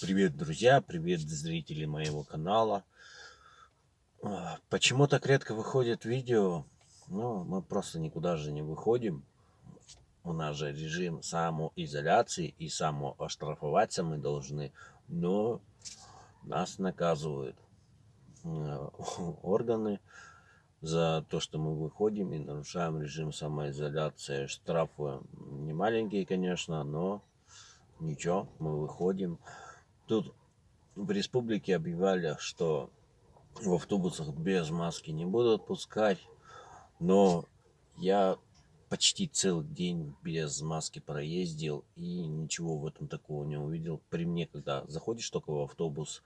Привет, друзья, привет, зрители моего канала. Почему так редко выходит видео? Ну, мы просто никуда же не выходим. У нас же режим самоизоляции и самооштрафоваться мы должны, но нас наказывают э, органы за то, что мы выходим и нарушаем режим самоизоляции. Штрафы не маленькие, конечно, но ничего, мы выходим. Тут в республике объявляли, что в автобусах без маски не будут пускать, но я почти целый день без маски проездил и ничего в этом такого не увидел. При мне, когда заходишь только в автобус,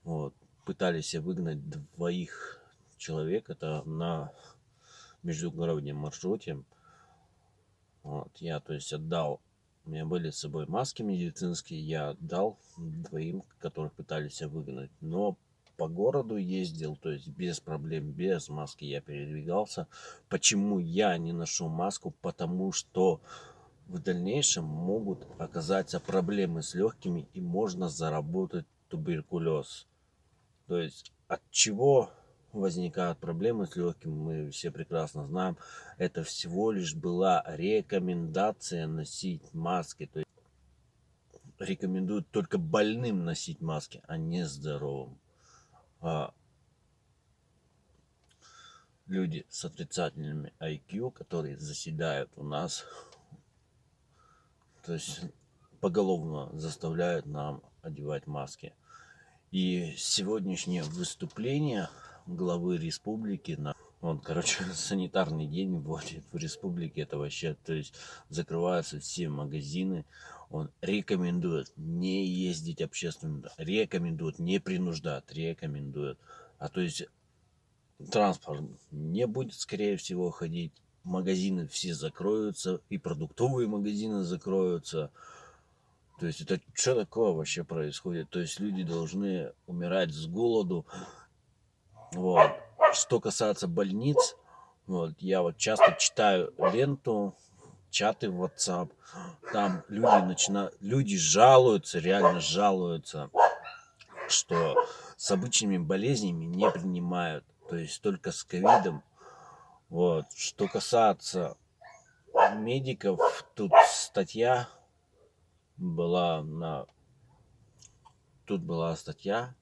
вот, пытались выгнать двоих человек, это на междугороднем маршруте. Вот, я, то есть, отдал, у меня были с собой маски медицинские, я отдал двоим, которых пытались выгнать, но по городу ездил, то есть без проблем, без маски я передвигался. Почему я не ношу маску? Потому что в дальнейшем могут оказаться проблемы с легкими и можно заработать туберкулез. То есть от чего возникают проблемы с легким, мы все прекрасно знаем. Это всего лишь была рекомендация носить маски. То есть рекомендуют только больным носить маски, а не здоровым. А люди с отрицательными IQ, которые заседают у нас, то есть поголовно заставляют нам одевать маски. И сегодняшнее выступление главы республики он, короче, санитарный день вводит в республике. Это вообще, то есть закрываются все магазины. Он рекомендует не ездить общественным, рекомендует, не принуждает, рекомендует. А то есть транспорт не будет, скорее всего, ходить. Магазины все закроются, и продуктовые магазины закроются. То есть это что такое вообще происходит? То есть люди должны умирать с голоду. Вот. Что касается больниц, вот, я вот часто читаю ленту, чаты в WhatsApp, там люди жалуются, реально жалуются, что с обычными болезнями не принимают, то есть только с ковидом. Вот. Что касается медиков, тут статья была на тут была статья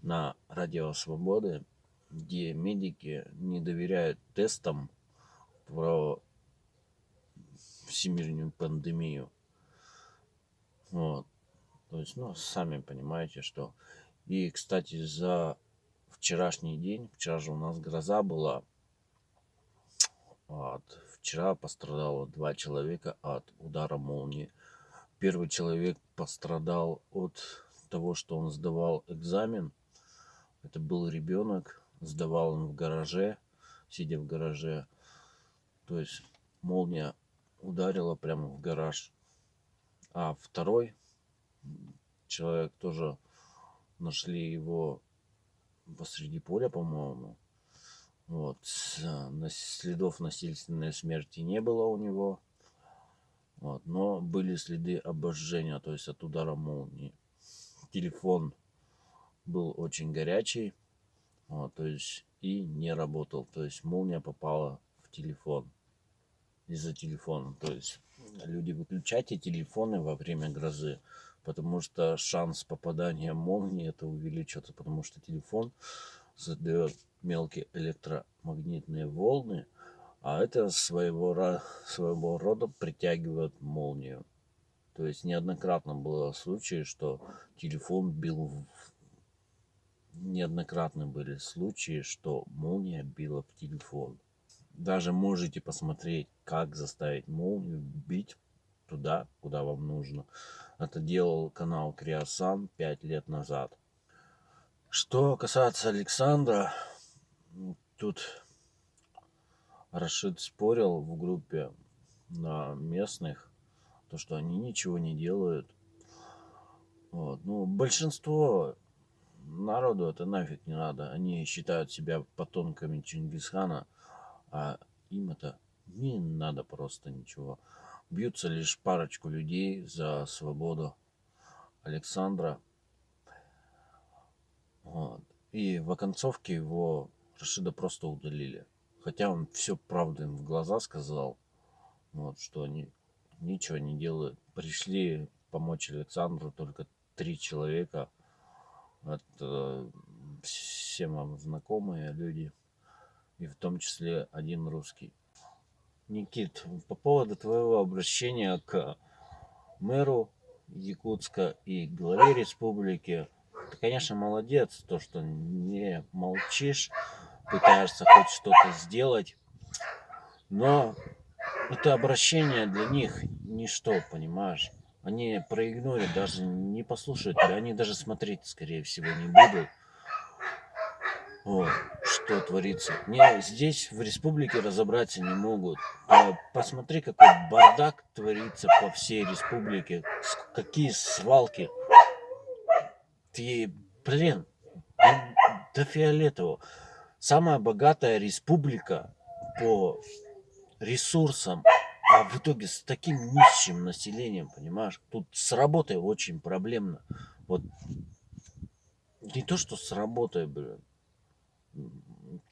на Радио Свободы, где медики не доверяют тестам про всемирную пандемию. Вот. То есть, ну, сами понимаете, что... И, кстати, за вчерашний день, вчера же у нас гроза была, вчера пострадало 2 человека от удара молнии. Первый человек пострадал от того, что он сдавал экзамен. Это был ребенок, сдавал он в гараже, сидя в гараже. То есть молния ударила прямо в гараж. А второй человек тоже, нашли его посреди поля, по-моему. Вот. Следов насильственной смерти не было у него. Вот. Но были следы обожжения, то есть от удара молнии. Телефон был очень горячий, вот, то есть и не работал. То есть молния попала в телефон. Из-за телефона. То есть люди, выключайте телефоны во время грозы, потому что шанс попадания молнии это увеличится, потому что телефон задает мелкие электромагнитные волны, а это своего рода притягивает молнию. То есть неоднократно было случаи, что телефон бил неоднократно были случаи, что молния била в телефон. Даже можете посмотреть, как заставить молнию бить туда, куда вам нужно. Это делал канал Криосан 5 лет назад. Что касается Александра, тут Рашид спорил в группе на местных, то что они ничего не делают. Вот. Ну, большинство народу это нафиг не надо. Они считают себя потомками Чингисхана, а им это не надо просто ничего. Бьются лишь парочку людей за свободу Александра. Вот. И в оконцовке его Рашида просто удалили. Хотя он всю правду им в глаза сказал, вот, что они ничего не делают. Пришли помочь Александру только 3 человека. Это всем вам знакомые люди. И в том числе один русский. Никит, по поводу твоего обращения к мэру Якутска и главе республики, ты, конечно, молодец, то, что не молчишь, пытаешься хоть что-то сделать, но это обращение для них ничто, понимаешь? Они проигнорят, даже не послушают тебя, они даже смотреть, скорее всего, не будут. Вот, что творится. Не, здесь в республике разобраться не могут. Посмотри, какой бардак творится по всей республике. Какие свалки. Ты, блин, до фиолетового. Самая богатая республика по ресурсам, а в итоге с таким нищим населением, понимаешь? Тут с работой очень проблемно. Вот не то, что с работой, блин.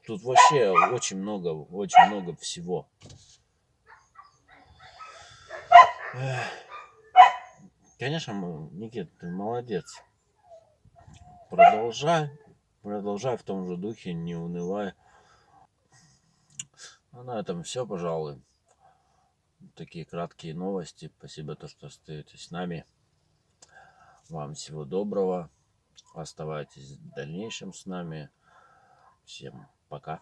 Тут вообще очень много всего. Конечно, Никит, ты молодец. Продолжай в том же духе, не унывай. Ну, на этом все, пожалуй. Такие краткие новости. Спасибо, то, что остаетесь с нами. Вам всего доброго. Оставайтесь в дальнейшем с нами. Всем пока.